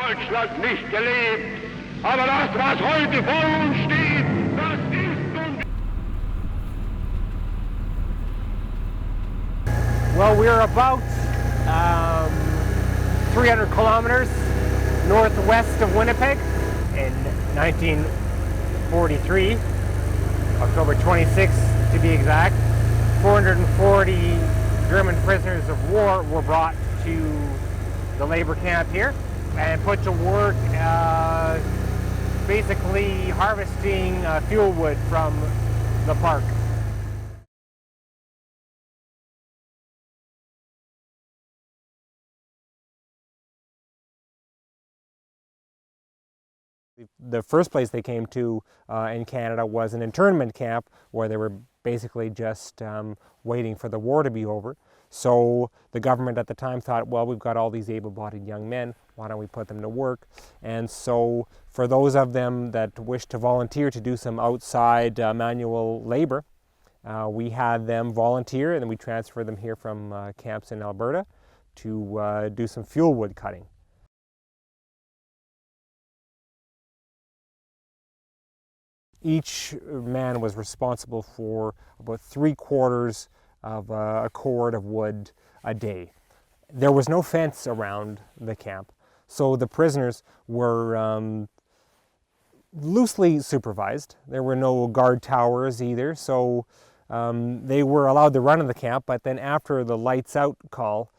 Deutschland nicht gelebt. Aber das, was heute vor uns steht, das ist nun... Well, we're about 300 kilometers northwest of Winnipeg. In 1943, October 26th to be exact, 440 German prisoners of war were brought to the labor camp here and put to work basically harvesting fuel wood from the park. The first place they came to in Canada was an internment camp where they were basically just waiting for the war to be over. So the government at the time thought, well, we've got all these able-bodied young men, why don't we put them to work? And so for those of them that wished to volunteer to do some outside manual labor, we had them volunteer, and then we transferred them here from camps in Alberta to do some fuel wood cutting. Each man was responsible for about 3/4 of a cord of wood a day. There was no fence around the camp, so the prisoners were loosely supervised. There were no guard towers either, so they were allowed to run in the camp, but then after the lights out call,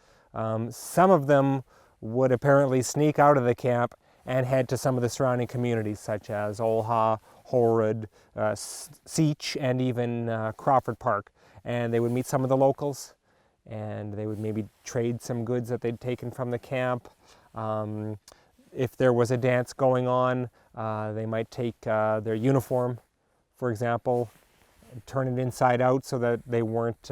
some of them would apparently sneak out of the camp and head to some of the surrounding communities such as Olha, Horud, Seach, and even Crawford Park. And they would meet some of the locals, and they would maybe trade some goods that they'd taken from the camp. If there was a dance going on, they might take their uniform, for example, and turn it inside out so that they weren't,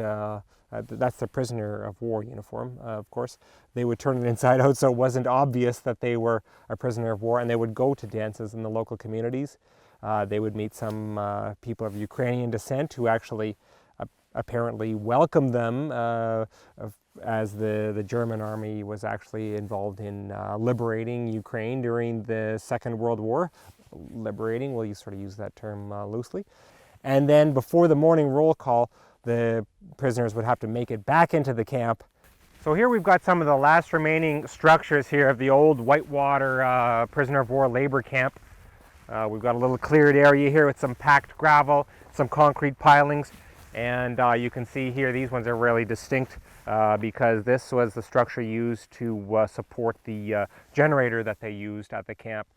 that's the prisoner of war uniform, of course. They would turn it inside out so it wasn't obvious that they were a prisoner of war, and they would go to dances in the local communities. They would meet some people of Ukrainian descent who actually apparently welcomed them as the German army was actually involved in liberating Ukraine during the Second World War. Liberating, well, you sort of use that term loosely. And then before the morning roll call, the prisoners would have to make it back into the camp. So here we've got some of the last remaining structures here of the old Whitewater prisoner of war labor camp. We've got a little cleared area here with some packed gravel, some concrete pilings, and you can see here these ones are really distinct because this was the structure used to support the generator that they used at the camp.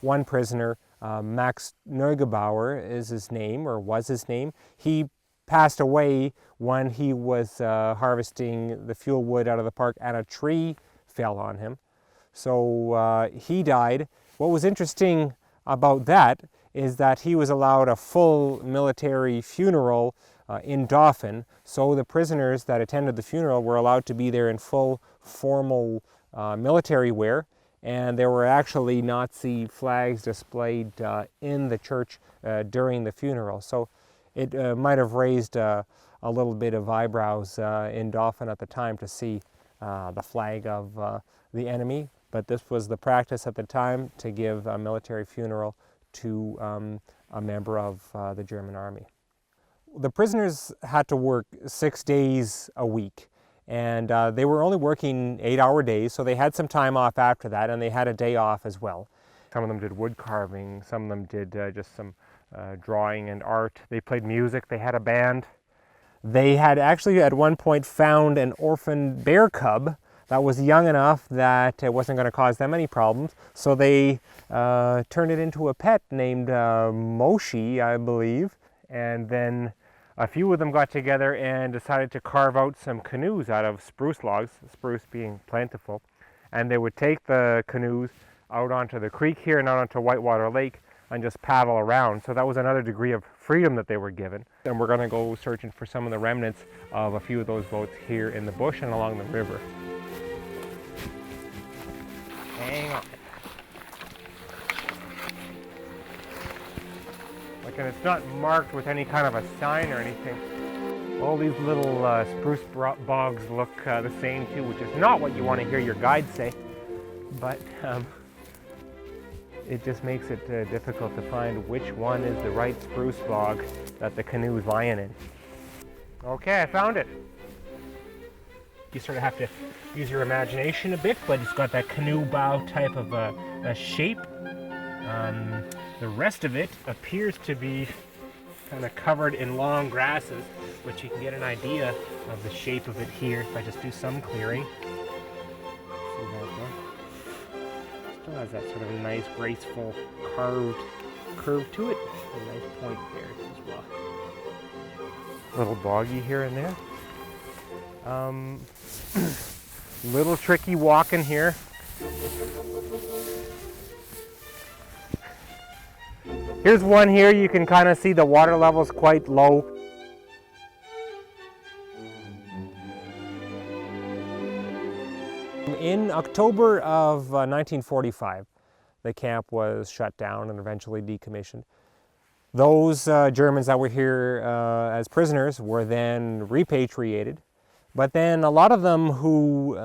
One prisoner, Max Neugebauer is his name, or was his name. He passed away when he was harvesting the fuel wood out of the park and a tree fell on him. So he died. What was interesting about that is that he was allowed a full military funeral in Dauphin, so the prisoners that attended the funeral were allowed to be there in full formal military wear, and there were actually Nazi flags displayed in the church during the funeral. So it might have raised a little bit of eyebrows in Dauphin at the time to see the flag of the enemy, but this was the practice at the time to give a military funeral to a member of the German army. The prisoners had to work 6 days a week, and they were only working 8-hour days, so they had some time off after that, and they had a day off as well. Some of them did wood carving, some of them did just some drawing and art. They played music, they had a band. They had actually at one point found an orphan bear cub that was young enough that it wasn't going to cause them any problems, so they turned it into a pet named Moshi, I believe, and then a few of them got together and decided to carve out some canoes out of spruce logs, spruce being plentiful, and they would take the canoes out onto the creek here and out onto Whitewater Lake and just paddle around. So that was another degree of freedom that they were given. And we're going to go searching for some of the remnants of a few of those boats here in the bush and along the river. Hang on. And it's not marked with any kind of a sign or anything. All these little spruce bogs look the same too, which is not what you want to hear your guide say. But it just makes it difficult to find which one is the right spruce bog that the canoe is lying in. Okay, I found it. You sort of have to use your imagination a bit, but it's got that canoe bow type of a shape. The rest of it appears to be kind of covered in long grasses, but you can get an idea of the shape of it here if I just do some clearing. See that there? Still has that sort of nice, graceful, carved curve to it. A nice point there as well. A little boggy here and there. Little tricky walking here. Here's one here, you can kind of see the water level's quite low. In October of 1945, the camp was shut down and eventually decommissioned. Those Germans that were here as prisoners were then repatriated. But then a lot of them who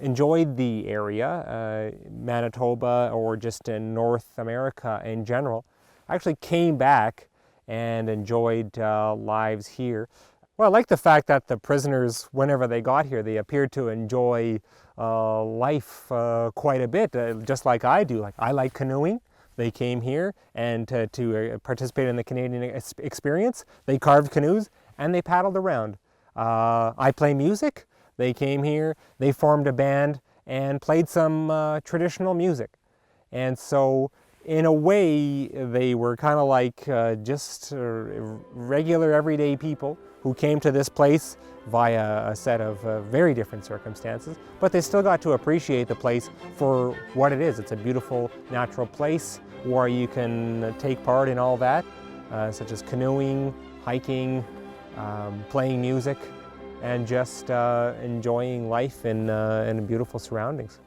enjoyed the area, Manitoba or just in North America in general, actually came back and enjoyed lives here. Well, I like the fact that the prisoners, whenever they got here, they appeared to enjoy life quite a bit, just like I do. Like, I like canoeing. They came here and to participate in the Canadian experience. They carved canoes and they paddled around. I play music. They came here, they formed a band and played some traditional music. And so in a way, they were kind of like just regular everyday people who came to this place via a set of very different circumstances, but they still got to appreciate the place for what it is. It's a beautiful natural place where you can take part in all that, such as canoeing, hiking, playing music, and just enjoying life in beautiful surroundings.